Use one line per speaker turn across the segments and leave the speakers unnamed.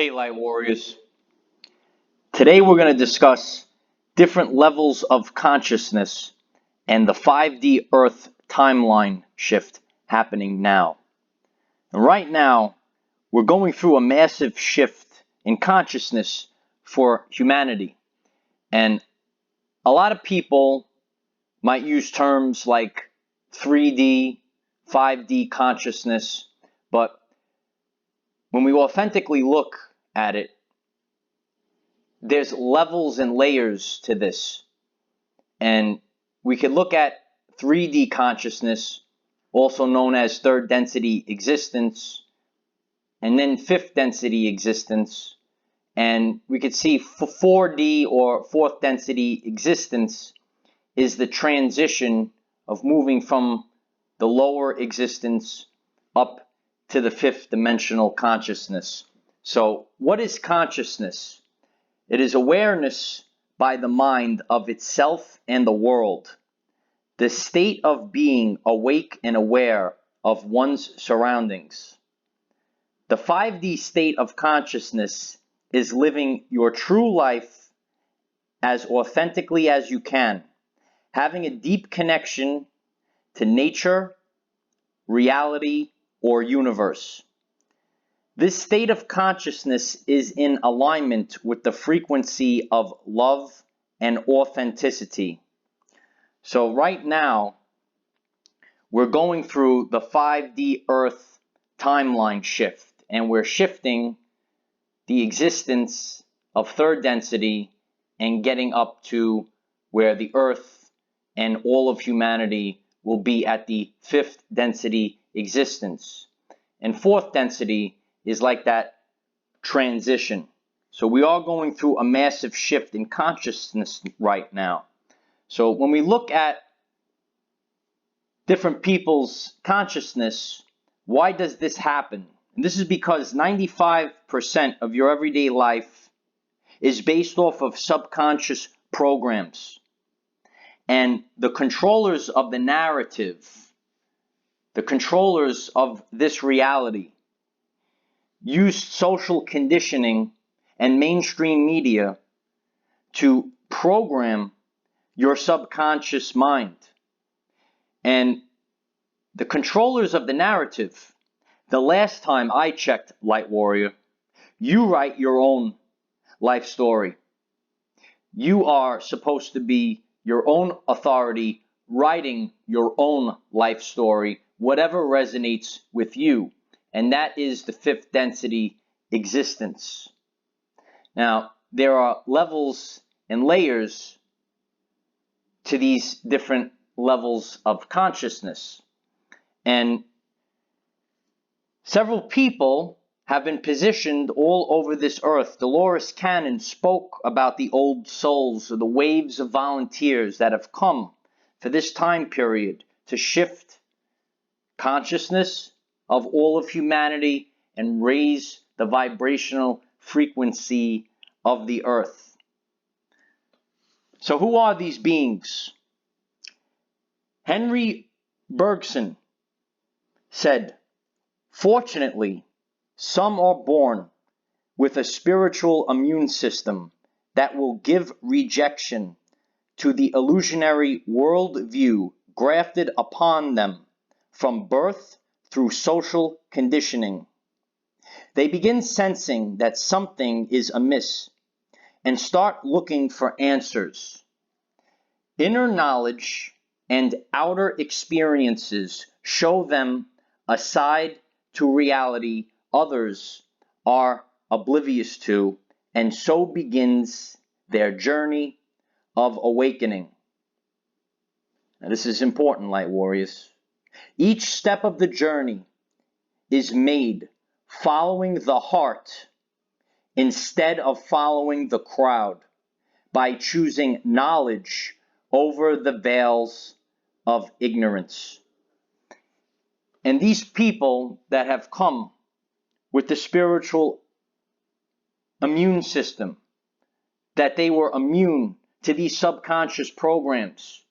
Hey, Light Warriors. Today we're going to discuss different levels of consciousness and the 5D Earth timeline shift happening now. And right now, we're going through a massive shift in consciousness for humanity. And a lot of people might use terms like 3D, 5D consciousness, but when we authentically look at it, there's levels and layers to this. And we could look at 3D consciousness, also known as third density existence, and then fifth density existence. And we could see 4D or fourth density existence is the transition of moving from the lower existence up to the fifth dimensional consciousness. So, what is consciousness? It is awareness by the mind of itself and the world, the state of being awake and aware of one's surroundings. The 5D state of consciousness is living your true life as authentically as you can, having a deep connection to nature, reality, or universe. This state of consciousness is in alignment with the frequency of love and authenticity. So right now, we're going through the 5D Earth timeline shift, and we're shifting the existence of third density and getting up to where the Earth and all of humanity will be at the fifth density existence. And fourth density is like that transition. So we are going through a massive shift in consciousness right now. So when we look at different people's consciousness, why does this happen? And this is because 95% of your everyday life is based off of subconscious programs. And the controllers of the narrative, the controllers of this reality, use social conditioning and mainstream media to program your subconscious mind. And the controllers of the narrative, the last time I checked, Light Warrior, you write your own life story. You are supposed to be your own authority, writing your own life story, whatever resonates with you. And that is the fifth density existence. Now, there are levels and layers to these different levels of consciousness. And several people have been positioned all over this earth. Dolores Cannon spoke about the old souls, or the waves of volunteers that have come for this time period to shift consciousness of all of humanity and raise the vibrational frequency of the earth. So who are these beings? Henry Bergson said, "Fortunately, some are born with a spiritual immune system that will give rejection to the illusionary worldview grafted upon them from birth through social conditioning. They begin sensing that something is amiss and start looking for answers. Inner knowledge and outer experiences show them a side to reality others are oblivious to, and so begins their journey of awakening." Now, this is important, Light Warriors. Each step of the journey is made following the heart instead of following the crowd, by choosing knowledge over the veils of ignorance. And these people that have come with the spiritual immune system, that they were immune to these subconscious programs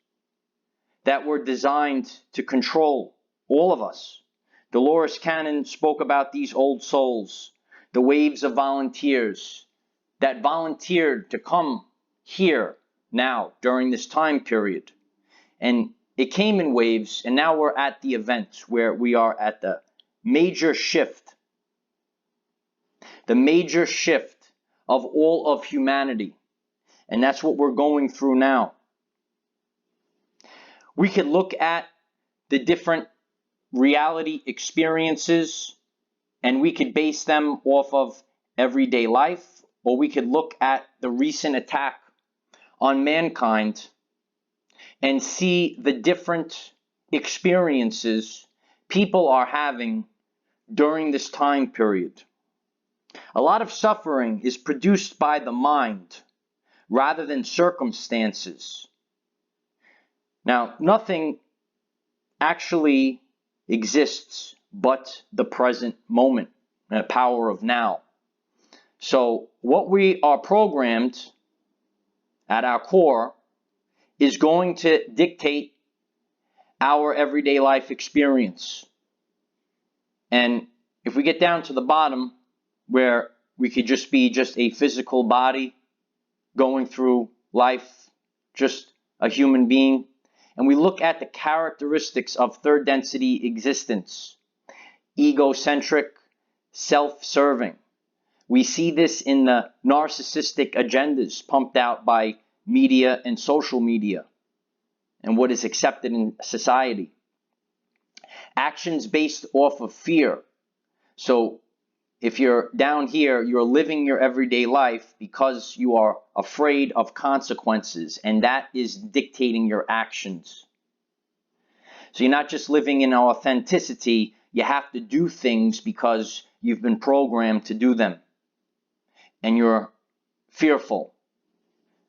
that were designed to control all of us. Dolores Cannon spoke about these old souls. the waves of volunteers that volunteered to come here now during this time period. And it came in waves, and now we're at the event where we are at the major shift of all of humanity. And that's what we're going through now. We could look at the different reality experiences and we could base them off of everyday life, or we could look at the recent attack on mankind and see the different experiences people are having during this time period. A lot of suffering is produced by the mind rather than circumstances. Now, nothing actually exists but the present moment and the power of now. So what we are programmed at our core is going to dictate our everyday life experience. And if we get down to the bottom, where we could just be just a physical body going through life, just a human being, and we look at the characteristics of third density existence, egocentric, self-serving. We see this in the narcissistic agendas pumped out by media and social media and what is accepted in society. Actions based off of fear. So if you're down here, you're living your everyday life because you are afraid of consequences, and that is dictating your actions. So you're not just living in authenticity, you have to do things because you've been programmed to do them. And you're fearful.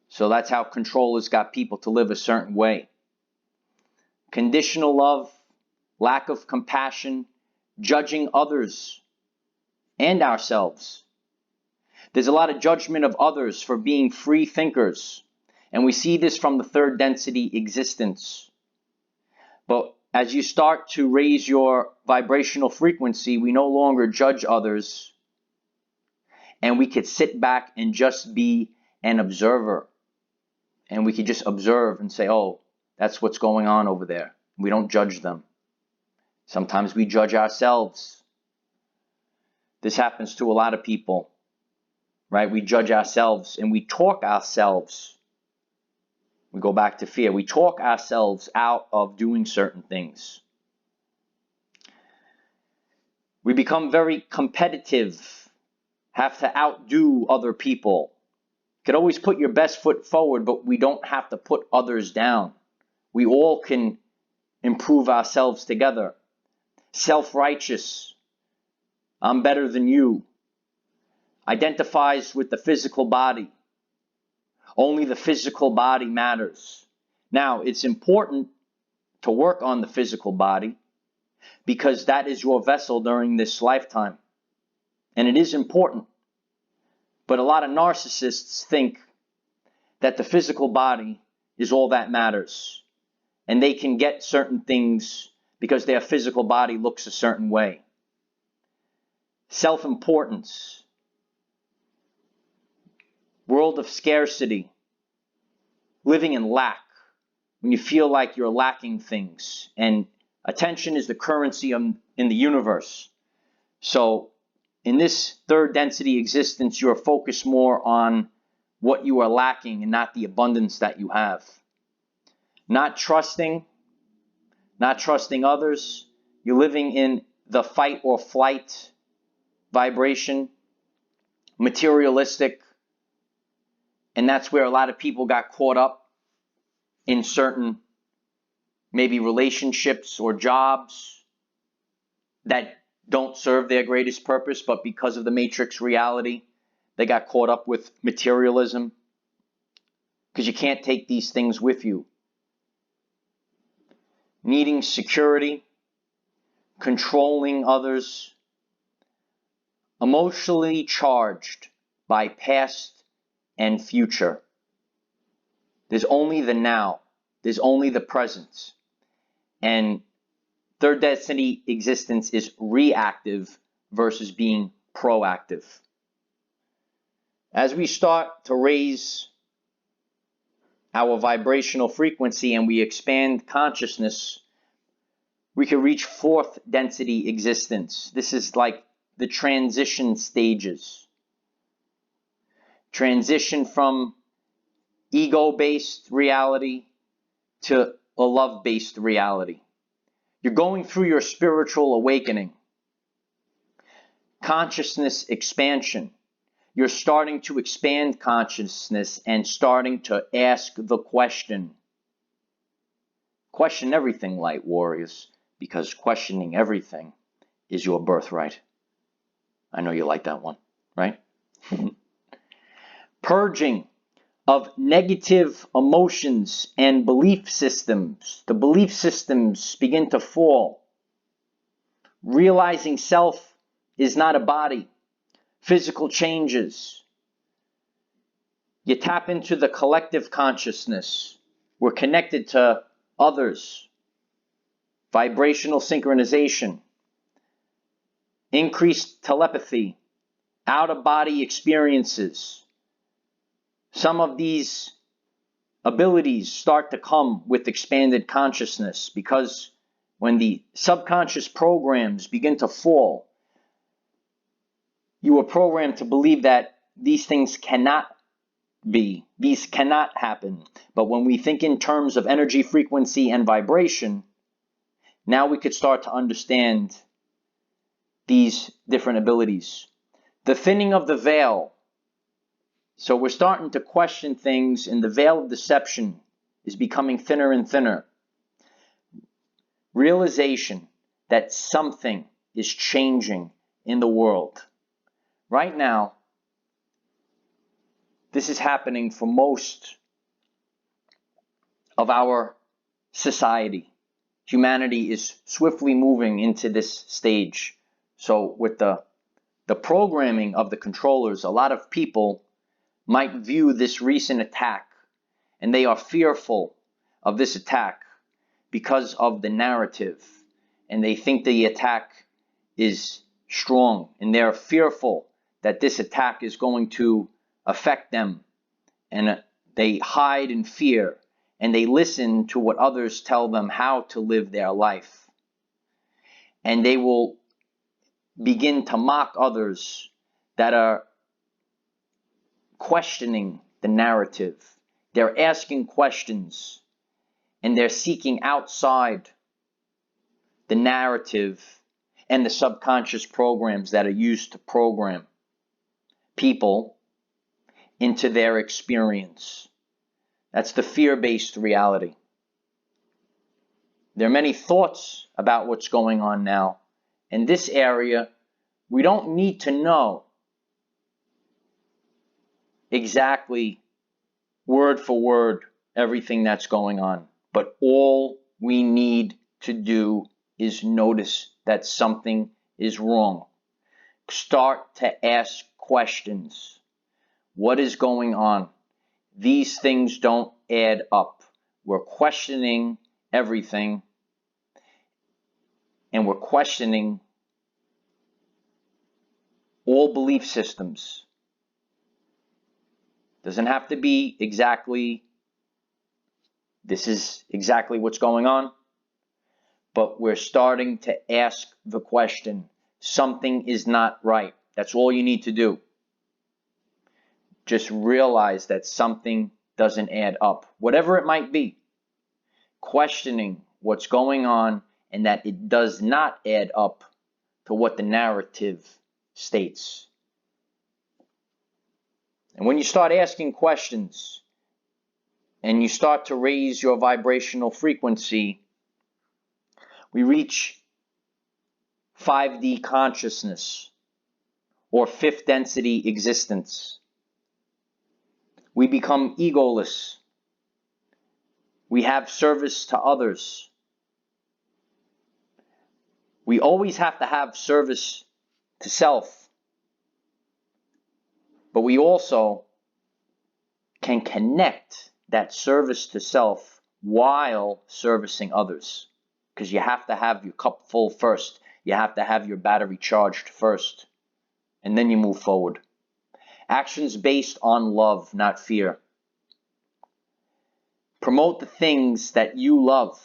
So that's how control has got people to live a certain way. Conditional love, lack of compassion, judging others and ourselves. There's a lot of judgment of others for being free thinkers. And we see this from the third density existence. But as you start to raise your vibrational frequency, we no longer judge others. And we could sit back and just be an observer. And we could just observe and say, oh, that's what's going on over there. We don't judge them. Sometimes we judge ourselves. This happens to a lot of people, right? We judge ourselves and we talk ourselves. We go back to fear. We talk ourselves out of doing certain things. We become very competitive, have to outdo other people. You could always put your best foot forward, but we don't have to put others down. We all can improve ourselves together. Self-righteous. I'm better than you. Identifies with the physical body. Only the physical body matters. Now, it's important to work on the physical body because that is your vessel during this lifetime. And it is important. But a lot of narcissists think that the physical body is all that matters. And they can get certain things because their physical body looks a certain way. Self-importance. World of scarcity. Living in lack. When you feel like you're lacking things. And attention is the currency in the universe. So in this third density existence, you're focused more on what you are lacking and not the abundance that you have. Not trusting others. You're living in the fight or flight vibration, materialistic. And that's where a lot of people got caught up in certain maybe relationships or jobs that don't serve their greatest purpose, but because of the matrix reality, they got caught up with materialism. Because you can't take these things with you. Needing security, controlling others, emotionally charged by past and future. There's only the now. There's only the present. And third density existence is reactive versus being proactive. As we start to raise our vibrational frequency and we expand consciousness, we can reach fourth density existence. This is like the transition stages. Transition from ego-based reality to a love-based reality. You're going through your spiritual awakening. Consciousness expansion. You're starting to expand consciousness and starting to ask the question. Question everything, light warriors, because questioning everything is your birthright. I know you like that one, right? Purging of negative emotions and belief systems. The belief systems begin to fall. Realizing self is not a body. Physical changes. You tap into the collective consciousness. We're connected to others. Vibrational synchronization. Increased telepathy. Out-of-body experiences. Some of these abilities start to come with expanded consciousness because when the subconscious programs begin to fall, you are programmed to believe that these things cannot be, these cannot happen. But when we think in terms of energy, frequency, and vibration, now we could start to understand these different abilities. The thinning of the veil. So we're starting to question things, and the veil of deception is becoming thinner and thinner. Realization that something is changing in the world. Right now, this is happening for most of our society. Humanity is swiftly moving into this stage. So with the programming of the controllers, a lot of people might view this recent attack, and they are fearful of this attack because of the narrative, and they think the attack is strong, and they're fearful that this attack is going to affect them, and they hide in fear, and they listen to what others tell them how to live their life, and they will begin to mock others that are questioning the narrative. They're asking questions, and they're seeking outside the narrative and the subconscious programs that are used to program people into their experience. That's the fear-based reality. There are many thoughts about what's going on now. In this area, we don't need to know exactly word for word everything that's going on. But all we need to do is notice that something is wrong. Start to ask questions. What is going on? These things don't add up. We're questioning everything, and we're questioning all belief systems. Doesn't have to be exactly, this is exactly what's going on, but we're starting to ask the question. Something is not right. That's all you need to do. Just realize that something doesn't add up, whatever it might be. Questioning what's going on and that it does not add up to what the narrative states. And when you start asking questions and you start to raise your vibrational frequency, we reach 5D consciousness or fifth density existence. We become egoless. We have service to others. We always have to have service to self, but we also can connect that service to self while servicing others, because you have to have your cup full first. You have to have your battery charged first, and then you move forward. Actions based on love, not fear. Promote the things that you love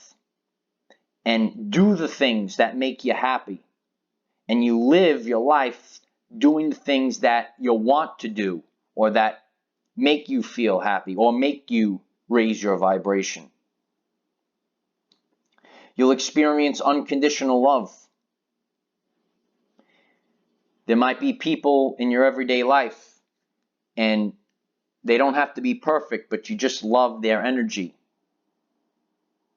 and do the things that make you happy. And you live your life doing the things that you want to do or that make you feel happy or make you raise your vibration. You'll experience unconditional love. There might be people in your everyday life and they don't have to be perfect, but you just love their energy.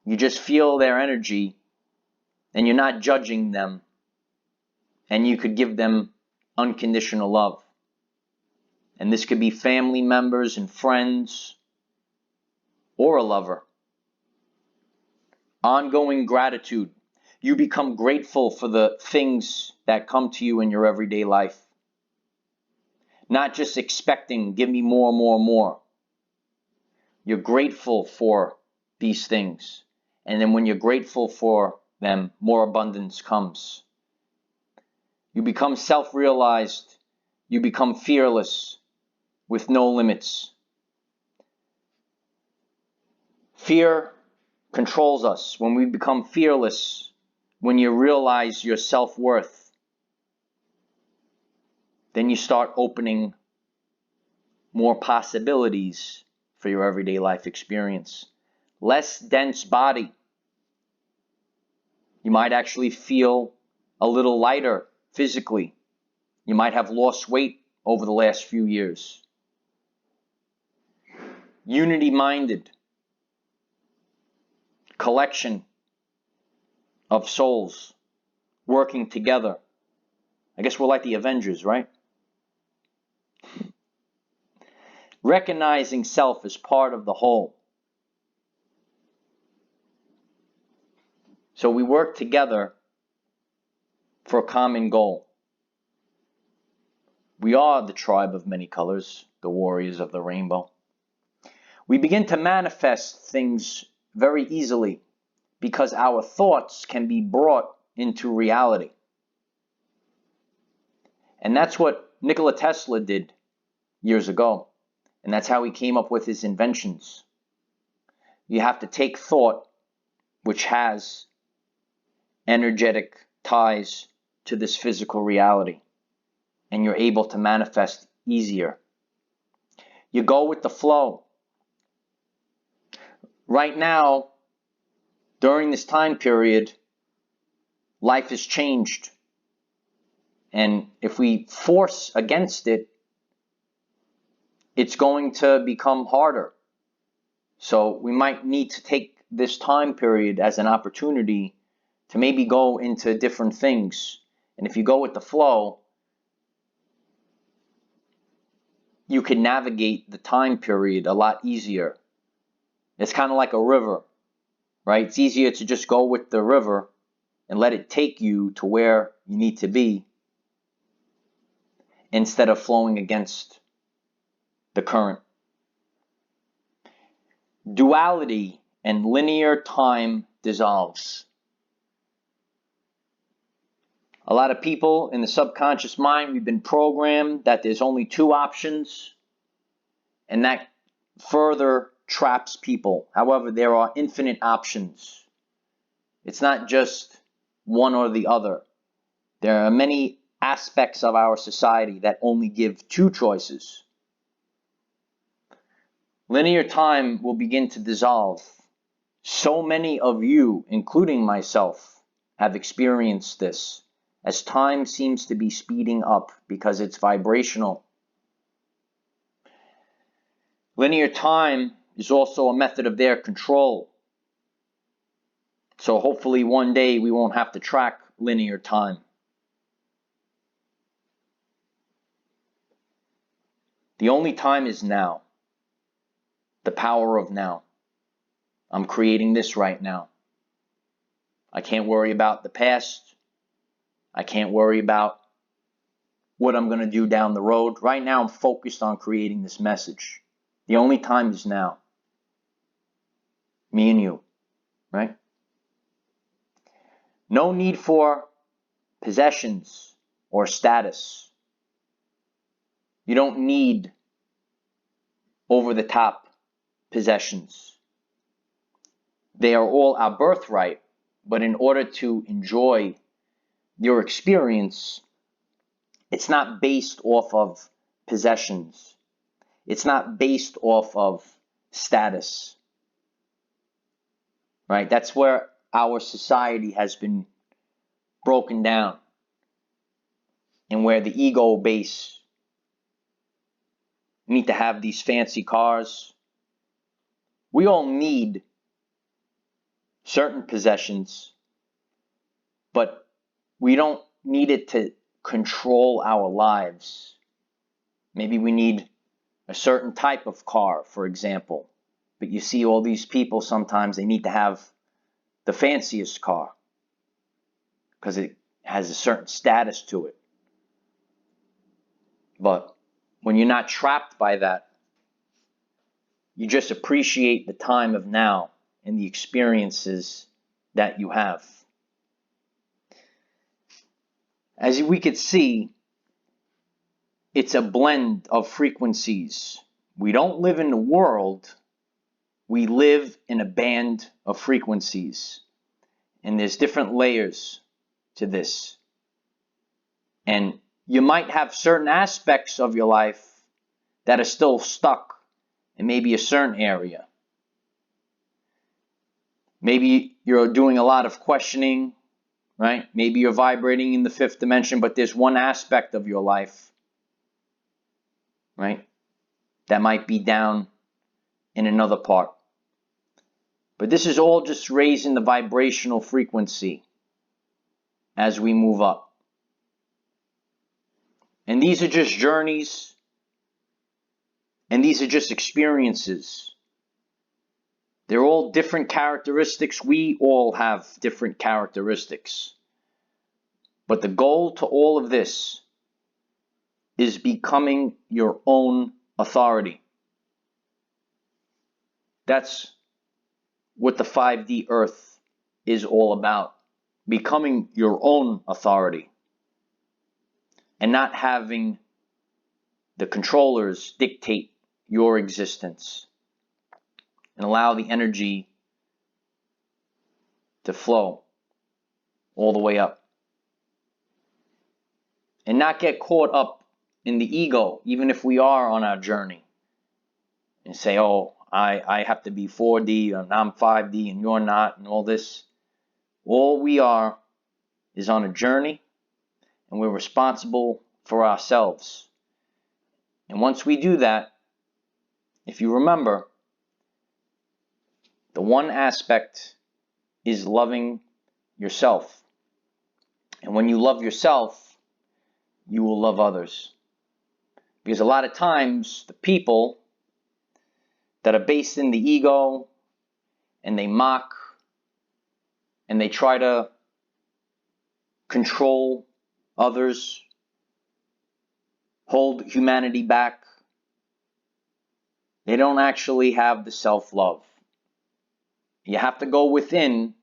You just feel their energy and you're not judging them, and you could give them unconditional love. And this could be family members and friends or a lover. Ongoing gratitude. You become grateful for the things that come to you in your everyday life. Not just expecting, give me more, more, more. You're grateful for these things. And then when you're grateful for them, more abundance comes. You become self-realized. You become fearless with no limits. Fear controls us. When we become fearless, when you realize your self-worth, then you start opening more possibilities for your everyday life experience. Less dense body. You might actually feel a little lighter physically. You might have lost weight over the last few years. Unity-minded. Collection of souls working together. I guess we're like the Avengers, right? Recognizing self as part of the whole. So we work together for a common goal. We are the tribe of many colors, the warriors of the rainbow. We begin to manifest things very easily because our thoughts can be brought into reality. And that's what Nikola Tesla did years ago. And that's how he came up with his inventions. You have to take thought, which has energetic ties to this physical reality, and you're able to manifest easier. You go with the flow. Right now, during this time period, life has changed. And if we force against it, it's going to become harder. So we might need to take this time period as an opportunity to maybe go into different things. And if you go with the flow, you can navigate the time period a lot easier. It's kind of like a river, right? It's easier to just go with the river and let it take you to where you need to be instead of flowing against the current. Duality and linear time dissolves. A lot of people in the subconscious mind, we've been programmed that there's only two options, and that further traps people. However, there are infinite options. It's not just one or the other. There are many aspects of our society that only give two choices. Linear time will begin to dissolve. So many of you, including myself, have experienced this, as time seems to be speeding up because it's vibrational. Linear time is also a method of their control. So hopefully one day we won't have to track linear time. The only time is now. The power of now. I'm creating this right now. I can't worry about the past. I can't worry about what I'm going to do down the road. Right now I'm focused on creating this message. The only time is now. Me and you, right? No need for possessions or status. You don't need over-the-top possessions. They are all our birthright, but in order to enjoy your experience, it's not based off of possessions. It's not based off of status, right? That's where our society has been broken down, and where the ego base, you need to have these fancy cars. We all need certain possessions, but we don't need it to control our lives. Maybe we need a certain type of car, for example. But you see all these people, sometimes they need to have the fanciest car because it has a certain status to it. But when you're not trapped by that, you just appreciate the time of now and the experiences that you have. As we could see, it's a blend of frequencies. We don't live in the world, we live in a band of frequencies. And there's different layers to this. And you might have certain aspects of your life that are still stuck in maybe a certain area. Maybe you're doing a lot of questioning, right? Maybe you're vibrating in the fifth dimension, but there's one aspect of your life, right, that might be down in another part. But this is all just raising the vibrational frequency as we move up. And these are just journeys, and these are just experiences. They're all different characteristics. We all have different characteristics. But the goal to all of this is becoming your own authority. That's what the 5D Earth is all about. Becoming your own authority. And not having the controllers dictate your existence. And allow the energy to flow all the way up. And not get caught up in the ego, even if we are on our journey. And say, oh, I have to be 4D and I'm 5D and you're not and all this. All we are is on a journey, and we're responsible for ourselves. And once we do that, if you remember, the one aspect is loving yourself. And when you love yourself, you will love others. Because a lot of times, the people that are based in the ego, and they mock, and they try to control others, hold humanity back, they don't actually have the self-love. You have to go within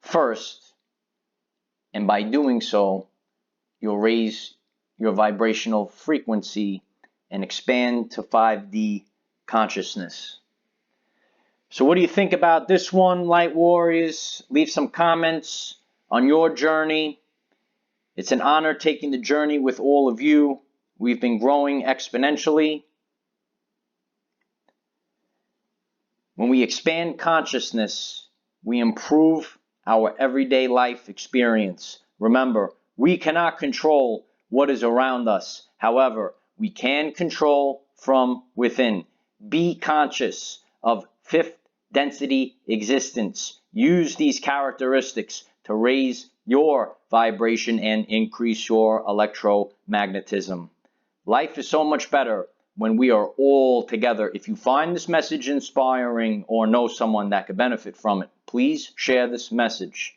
first, and by doing so, you'll raise your vibrational frequency and expand to 5D consciousness. So what do you think about this one, Light Warriors? Leave some comments on your journey. It's an honor taking the journey with all of you. We've been growing exponentially. When we expand consciousness, we improve our everyday life experience. Remember, we cannot control what is around us. However, we can control from within. Be conscious of fifth density existence. Use these characteristics to raise your vibration and increase your electromagnetism. Life is so much better when we are all together. If you find this message inspiring or know someone that could benefit from it, please share this message.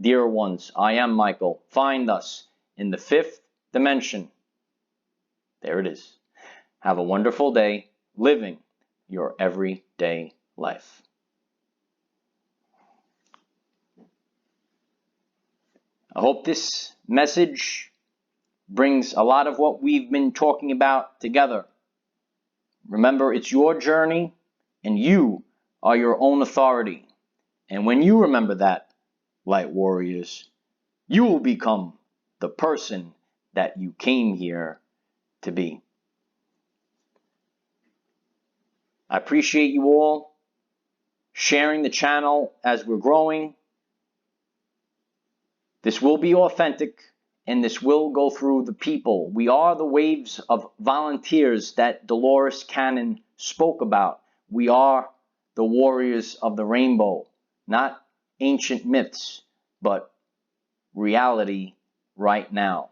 Dear ones, I am Michael. Find us in the fifth dimension. There it is. Have a wonderful day living your everyday life. I hope this message brings a lot of what we've been talking about together. Remember, it's your journey, and you are your own authority. And when you remember that, light warriors, you will become the person that you came here to be. I appreciate you all sharing the channel as we're growing. This will be authentic, and this will go through the people. We are the waves of volunteers that Dolores Cannon spoke about. We are the warriors of the rainbow, not ancient myths, but reality right now.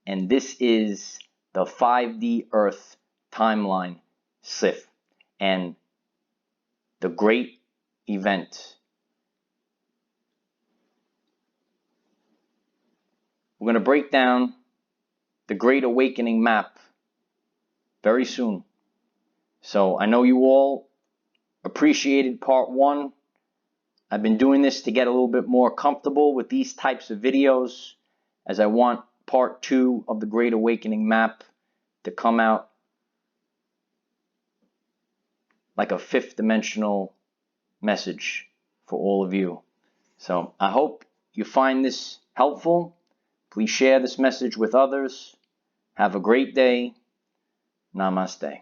And this is the 5D Earth Timeline SIF and the great event. We're going to break down the Great Awakening map very soon. So I know you all appreciated part 1. I've been doing this to get a little bit more comfortable with these types of videos, as I want part 2 of the Great Awakening map to come out like a 5th dimensional message for all of you. So I hope you find this helpful. Please share this message with others. Have a great day. Namaste.